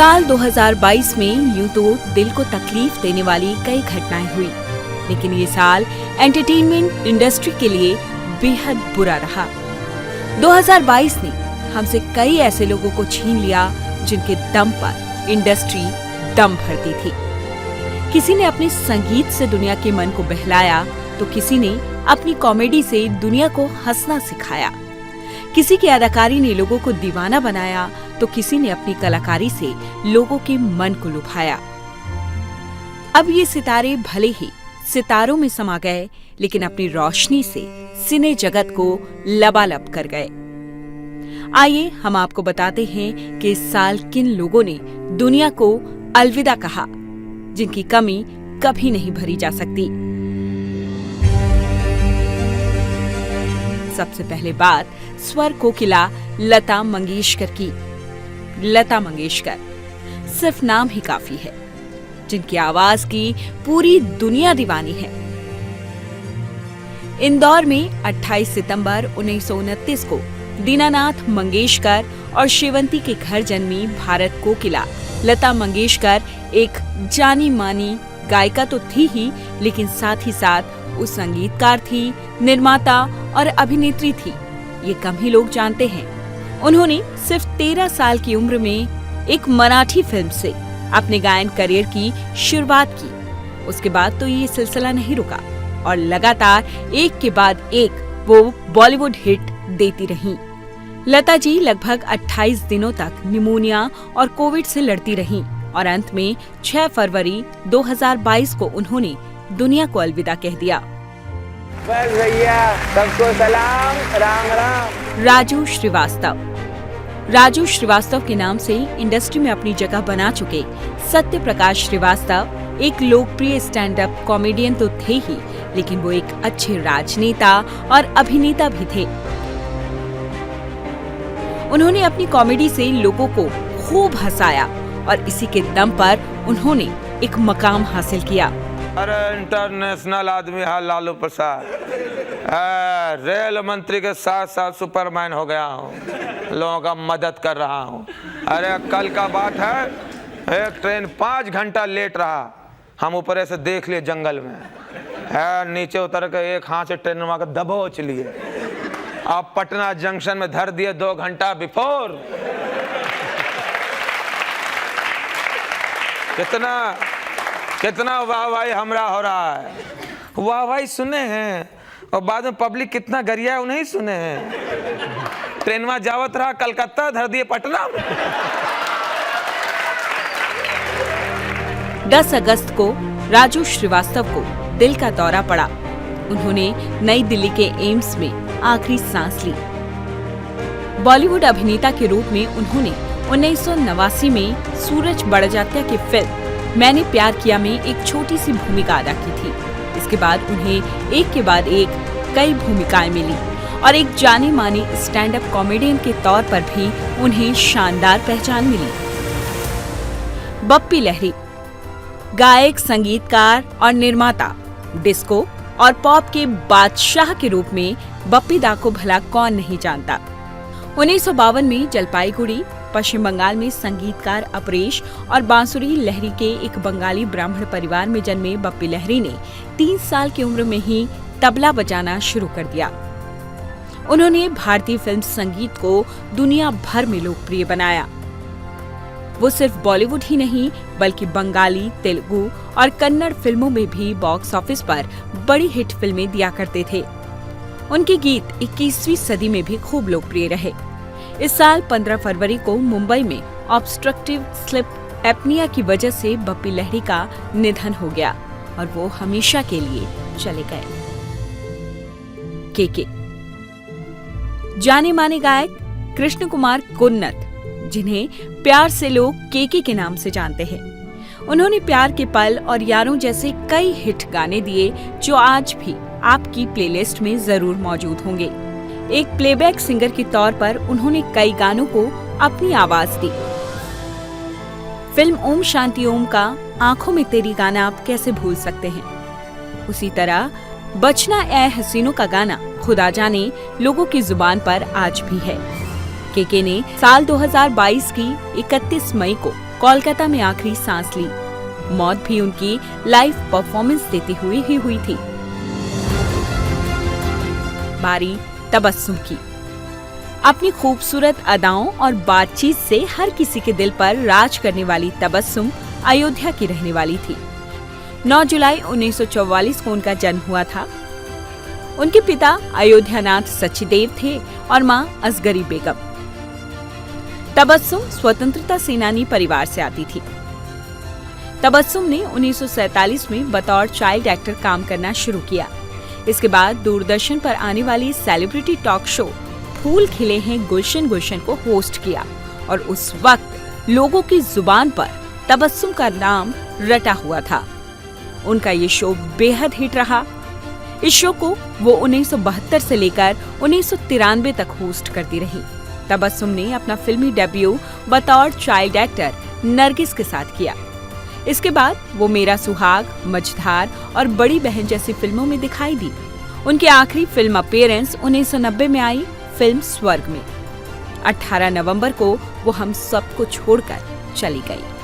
साल 2022 में यूं तो दिल को तकलीफ देने वाली कई घटनाएं हुई, लेकिन ये साल एंटरटेनमेंट इंडस्ट्री के लिए बेहद बुरा रहा। 2022 ने हमसे कई ऐसे लोगों को छीन लिया जिनके दम पर इंडस्ट्री दम भरती थी। किसी ने अपने संगीत से दुनिया के मन को बहलाया तो किसी ने अपनी कॉमेडी से दुनिया को हंसना सिखाया। किसी की अदाकारी ने लोगों को दीवाना बनाया तो किसी ने अपनी कलाकारी से लोगों के मन को लुभाया। अब ये सितारे भले ही सितारों में समा गए, लेकिन अपनी रोशनी से सिने जगत को लबालब कर गए। आइए हम आपको बताते हैं कि इस साल किन लोगों ने दुनिया को अलविदा कहा, जिनकी कमी कभी नहीं भरी जा सकती। सबसे पहले बात स्वर कोकिला लता मंगेशकर की। लता मंगेशकर सिर्फ नाम ही काफी है, जिनकी आवाज की पूरी दुनिया दीवानी है। इंदौर में 28 सितंबर 1929 को दीनानाथ मंगेशकर और शेवंती के घर जन्मी भारत कोकिला लता मंगेशकर एक जानी मानी गायिका तो थी ही, लेकिन साथ ही साथ वो संगीतकार थी, निर्माता और अभिनेत्री थी। ये कम ही लोग जानते हैं। उन्होंने सिर्फ 13 साल की उम्र में एक मराठी फिल्म से अपने गायन करियर की शुरुआत की। उसके बाद तो ये सिलसिला नहीं रुका और लगातार एक के बाद एक वो बॉलीवुड हिट देती रहीं। लता जी लगभग 28 दिनों तक निमोनिया और कोविड से लड़ती रहीं और अंत में 6 फरवरी 2022 को उन्होंने दुनिया को अलविदा कह दिया। बस भैया, सबको सलाम, राम राम। राजू श्रीवास्तव के नाम से इंडस्ट्री में अपनी जगह बना चुके सत्य प्रकाश श्रीवास्तव एक लोकप्रिय स्टैंड अप कॉमेडियन तो थे ही, लेकिन वो एक अच्छे राजनेता और अभिनेता भी थे। उन्होंने अपनी कॉमेडी से लोगों को खूब हंसाया और इसी के दम पर उन्होंने एक मकाम हासिल किया। अरे इंटरनेशनल आदमी है लालू प्रसाद। रेल मंत्री के साथ साथ सुपरमैन हो गया हूँ, लोगों का मदद कर रहा हूँ। अरे कल का बात है, एक ट्रेन 5 घंटा लेट रहा, हम ऊपर से देख लिए जंगल में, नीचे उतर के एक हाथ से ट्रेन वहाँ का दबोच लिए, अब पटना जंक्शन में धर दिए 2 घंटा बिफोर। कितना वाहवाही हमरा हो रहा है। वाहवाही सुने हैं और बाद में पब्लिक कितना गरिया है उन्हें सुने हैं। ट्रेनवा जावत रहा कलकत्ता, धर दिए पटना। 10 अगस्त को राजू श्रीवास्तव को दिल का दौरा पड़ा। उन्होंने नई दिल्ली के एम्स में आखिरी सांस ली। बॉलीवुड अभिनेता के रूप में उन्होंने 1989 में सूरज बड़जात्या की फिल्म मैंने प्यार किया में एक छोटी सी भूमिका अदा की थी। इसके बाद उन्हें एक के बाद एक कई भूमिकाएं मिली और एक जानी मानी स्टैंड अप कॉमेडियन के तौर पर भी उन्हें शानदार पहचान मिली। बप्पी लहरी गायक, संगीतकार और निर्माता, डिस्को और पॉप के बादशाह के रूप में बप्पी दा को भला कौन नहीं जानता। 1952 में जलपाईगुड़ी पश्चिम बंगाल में संगीतकार अपरेश और बांसुरी लहरी के एक बंगाली ब्राह्मण परिवार में जन्मे बप्पी लहरी ने 3 साल की उम्र में ही तबला बजाना शुरू कर दिया। उन्होंने भारतीय फिल्म संगीत को दुनिया भर में लोकप्रिय बनाया। वो सिर्फ बॉलीवुड ही नहीं बल्कि बंगाली, तेलुगु और कन्नड़ फिल्मों में भी बॉक्स ऑफिस पर बड़ी हिट फिल्में दिया करते थे। उनके गीत 21वीं सदी में भी खूब लोकप्रिय रहे। इस साल 15 फरवरी को मुंबई में ऑब्स्ट्रक्टिव स्लीप एपनिया की वजह से बप्पी लहरी का निधन हो गया और वो हमेशा के लिए चले गए। केके जाने माने गायक कृष्ण कुमार कुन्नत, जिन्हें प्यार से लोग केके के नाम से जानते हैं। उन्होंने प्यार के पल और यारों जैसे कई हिट गाने दिए जो आज भी आपकी प्लेलिस्ट में जरूर मौजूद होंगे। एक प्लेबैक सिंगर के तौर पर उन्होंने कई गानों को अपनी आवाज दी। फिल्म ओम शांति ओम का आंखों में तेरी गाना आप कैसे भूल सकते हैं। उसी तरह बचना ए हसीनों का गाना खुदा जाने लोगों की जुबान पर आज भी है। केके ने साल 2022 की 31 मई को कोलकाता में आखिरी सांस ली। मौत भी उनकी लाइव परफॉर्मेंस देते हुए ही हुई थी। बारी तबस्सुम की। अपनी खूबसूरत अदाओं और बातचीत से हर किसी के दिल पर राज करने वाली तबस्सुम अयोध्या की रहने वाली थी। 9 जुलाई 1944 को उनका जन्म हुआ था। उनके पिता अयोध्यानाथ सचदेव थे और मां असगरी बेगम। तबस्सुम स्वतंत्रता सेनानी परिवार से आती थी। तबस्सुम ने 1947 में बतौर चाइल्ड एक्टर काम करना शुरू किया। इसके बाद दूरदर्शन पर आने वाली सेलिब्रिटी टॉक शो फूल खिले हैं गुलशन गुलशन को होस्ट किया और उस वक्त लोगों की जुबान पर तबस्सुम का नाम रटा हुआ था। उनका ये शो बेहद हिट रहा। इस शो को वो 1972 से लेकर 1993 तक होस्ट करती रही। तबस्सुम ने अपना फिल्मी डेब्यू बतौर चाइल्ड एक्टर नरगिस के साथ किया। इसके बाद वो मेरा सुहाग, मझधार और बड़ी बहन जैसी फिल्मों में दिखाई दी। उनकी आखिरी फिल्म अपीयरेंस 1990 में आई फिल्म स्वर्ग में। 18 नवंबर को वो हम सबको छोड़कर चली गई।